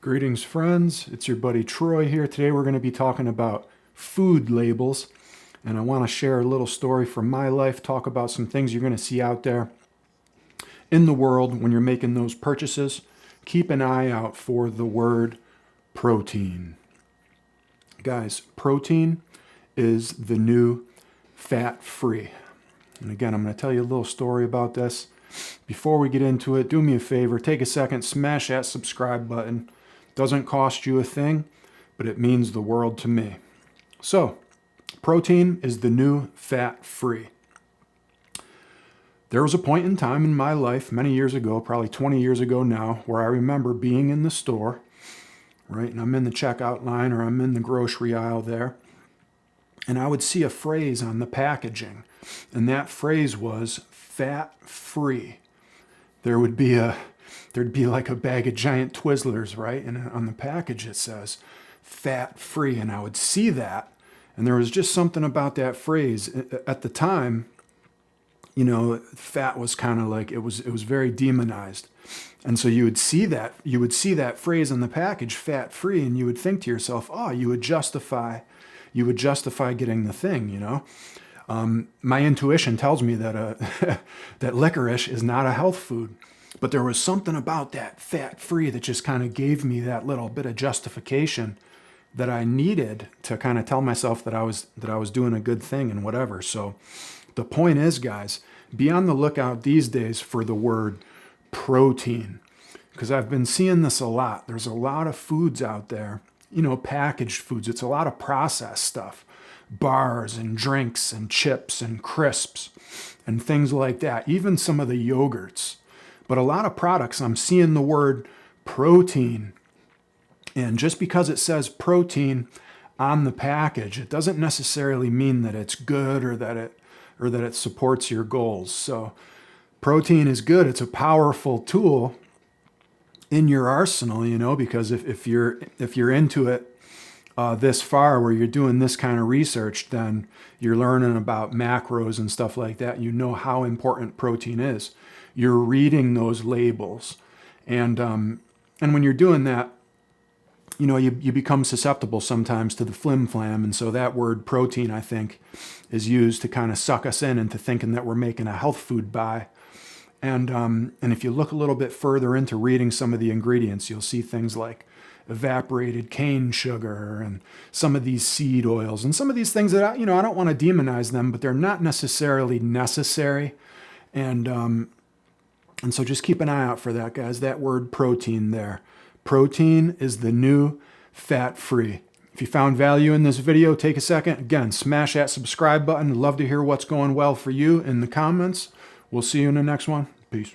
Greetings, friends. It's your buddy Troy here. Today we're going to be talking about food labels, and I want to share a little story from my life, talk about some things you're going to see out there in the world when you're making those purchases. Keep an eye out for the word protein. Guys, protein is the new fat-free. And again, I'm going to tell you a little story about this. Before we get into it, do me a favor, take a second, smash that subscribe button. Doesn't cost you a thing, but it means the world to me. So, protein is the new fat-free. There was a point in time in my life, many years ago, probably 20 years ago now, where I remember being in the store, right? And I'm in the checkout line or I'm in the grocery aisle there, and I would see a phrase on the packaging, and that phrase was fat-free. There'd be like a bag of giant Twizzlers, right? And on the package it says fat-free. And I would see that, and there was just something about that phrase. At the time, you know, fat was kind of like, it was very demonized. And so you would see that phrase on the package, fat-free, and you would think to yourself, oh, you would justify getting the thing, you know? My intuition tells me that that licorice is not a health food. But there was something about that fat-free that just kind of gave me that little bit of justification that I needed to kind of tell myself that I was doing a good thing and whatever. So the point is, guys, be on the lookout these days for the word protein, because I've been seeing this a lot. There's a lot of foods out there, you know, packaged foods. It's a lot of processed stuff, bars and drinks and chips and crisps and things like that, even some of the yogurts. But a lot of products, I'm seeing the word protein. And just because it says protein on the package, it doesn't necessarily mean that it's good or that it supports your goals. So protein is good. It's a powerful tool in your arsenal, you know, because if you're into it this far, where you're doing this kind of research, then you're learning about macros and stuff like that. You know how important protein is. You're reading those labels, and when you're doing that, you know, you become susceptible sometimes to the flim-flam, and so that word protein, I think, is used to kind of suck us in into thinking that we're making a health food buy. And if you look a little bit further into reading some of the ingredients, you'll see things like evaporated cane sugar and some of these seed oils and some of these things that I don't want to demonize them, but they're not necessarily necessary. And so just keep an eye out for that, guys. That word protein there. Protein is the new fat-free. If you found value in this video, take a second. Again, smash that subscribe button. Love to hear what's going well for you in the comments. We'll see you in the next one. Peace.